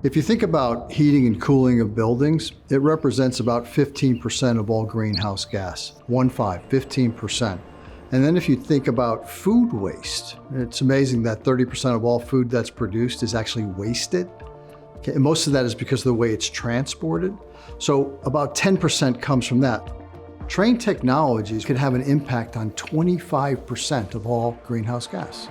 If you think about heating and cooling of buildings, it represents about 15% of all greenhouse gas. 15%. And then if you think about food waste, it's amazing that 30% of all food that's produced is actually wasted. Okay, and most of that is because of the way it's transported. So about 10% comes from that. Trane Technologies could have an impact on 25% of all greenhouse gas.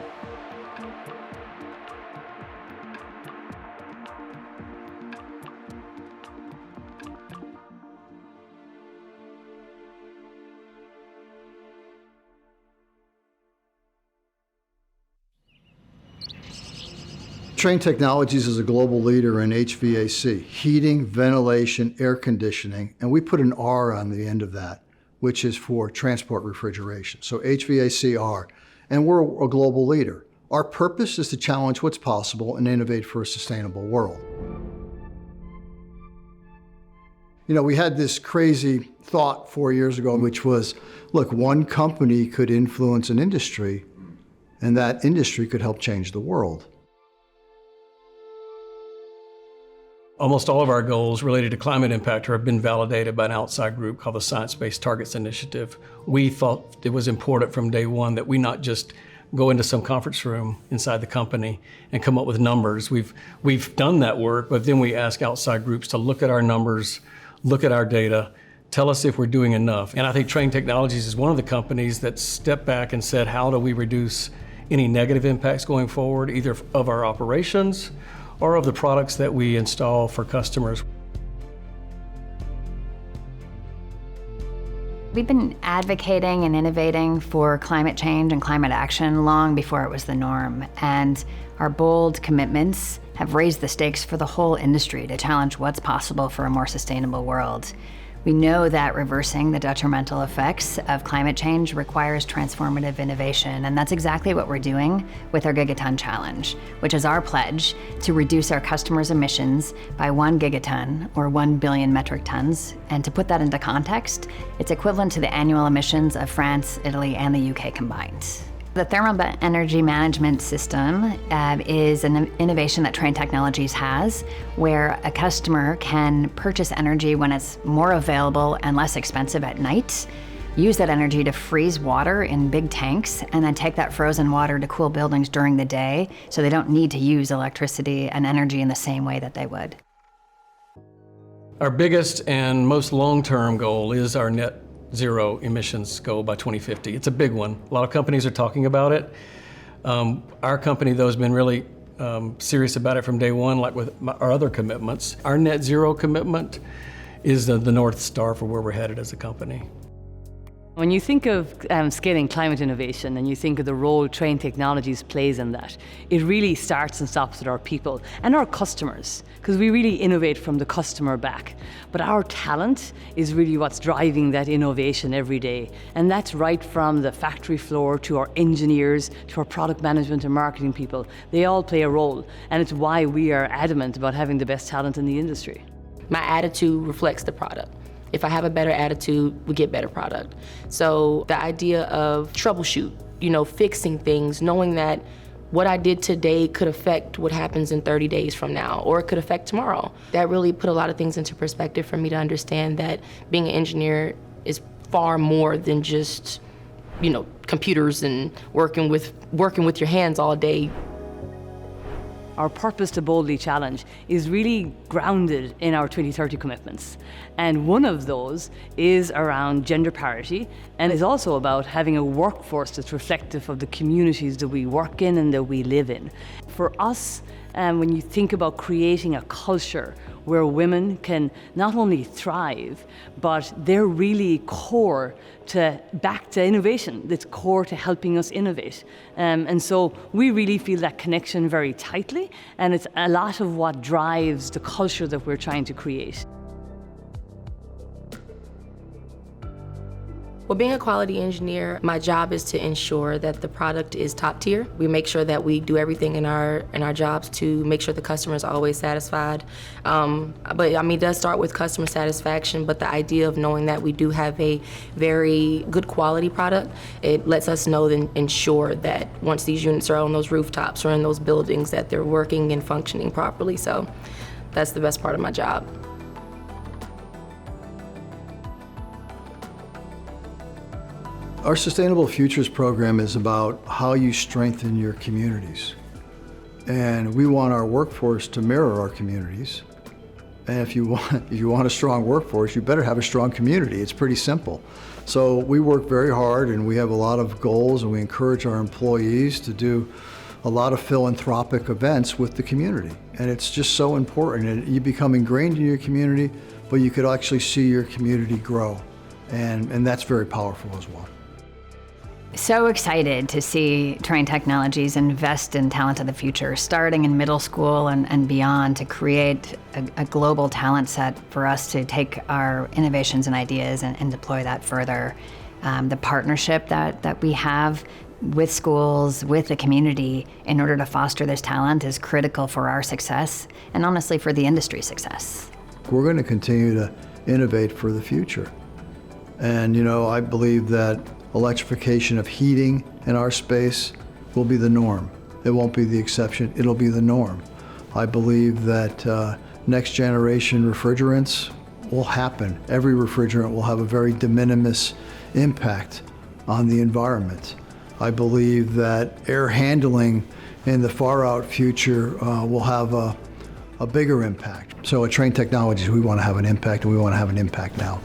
Trane Technologies is a global leader in HVAC, heating, ventilation, air conditioning, and we put an R on the end of that, which is for transport refrigeration. So HVAC-R, and we're a global leader. Our purpose is to challenge what's possible and innovate for a sustainable world. You know, we had this crazy thought 4 years ago, which was, look, one company could influence an industry, and that industry could help change the world. Almost all of our goals related to climate impact have been validated by an outside group called the Science Based Targets Initiative. We thought it was important from day one that we not just go into some conference room inside the company and come up with numbers. We've done that work, but then we ask outside groups to look at our numbers, look at our data, tell us if we're doing enough. And I think Trane Technologies is one of the companies that stepped back and said, how do we reduce any negative impacts going forward, either of our operations or of the products that we install for customers. We've been advocating and innovating for climate change and climate action long before it was the norm, and our bold commitments have raised the stakes for the whole industry to challenge what's possible for a more sustainable world. We know that reversing the detrimental effects of climate change requires transformative innovation, and that's exactly what we're doing with our Gigaton Challenge, which is our pledge to reduce our customers' emissions by 1 gigaton, or 1 billion metric tons. And to put that into context, it's equivalent to the annual emissions of France, Italy, and the UK combined. The thermal energy management system is an innovation that Trane Technologies has, where a customer can purchase energy when it's more available and less expensive at night, use that energy to freeze water in big tanks, and then take that frozen water to cool buildings during the day, so they don't need to use electricity and energy in the same way that they would. Our biggest and most long-term goal is our net zero emissions goal by 2050. It's a big one. A lot of companies are talking about it. Our company, though, has been really serious about it from day one, like with our other commitments. Our net zero commitment is the North Star for where we're headed as a company. When you think of scaling climate innovation and you think of the role Trane Technologies plays in that, it really starts and stops with our people and our customers, because we really innovate from the customer back. But our talent is really what's driving that innovation every day. And that's right from the factory floor to our engineers, to our product management and marketing people. They all play a role, and it's why we are adamant about having the best talent in the industry. My attitude reflects the product. If I have a better attitude, we get better product. So the idea of troubleshoot, fixing things, knowing that what I did today could affect what happens in 30 days from now, or it could affect tomorrow. That really put a lot of things into perspective for me to understand that being an engineer is far more than just, computers and working with your hands all day. Our purpose to boldly challenge is really grounded in our 2030 commitments. And one of those is around gender parity, and is also about having a workforce that's reflective of the communities that we work in and that we live in. For us, when you think about creating a culture where women can not only thrive, but they're really core back to innovation. That's core to helping us innovate. And so we really feel that connection very tightly, and it's a lot of what drives the culture that we're trying to create. Well, being a quality engineer, my job is to ensure that the product is top tier. We make sure that we do everything in our jobs to make sure the customer is always satisfied. It does start with customer satisfaction, but the idea of knowing that we do have a very good quality product, it lets us know and ensure that once these units are on those rooftops or in those buildings, that they're working and functioning properly. So That's the best part of my job. Our Sustainable Futures program is about how you strengthen your communities. And we want our workforce to mirror our communities. And if you want a strong workforce, you better have a strong community. It's pretty simple. So we work very hard, and we have a lot of goals, and we encourage our employees to do a lot of philanthropic events with the community. And it's just so important. And you become ingrained in your community, but you could actually see your community grow. And that's very powerful as well. So excited to see Trane Technologies invest in talent of the future, starting in middle school and beyond, to create a global talent set for us to take our innovations and ideas and deploy that further. The partnership that we have with schools, with the community, in order to foster this talent is critical for our success and honestly for the industry's success. We're going to continue to innovate for the future. And I believe that electrification of heating in our space will be the norm. It won't be the exception, it'll be the norm. I believe that next generation refrigerants will happen. Every refrigerant will have a very de minimis impact on the environment. I believe that air handling in the far out future will have a bigger impact. So at Trane Technologies, we want to have an impact, and we want to have an impact now.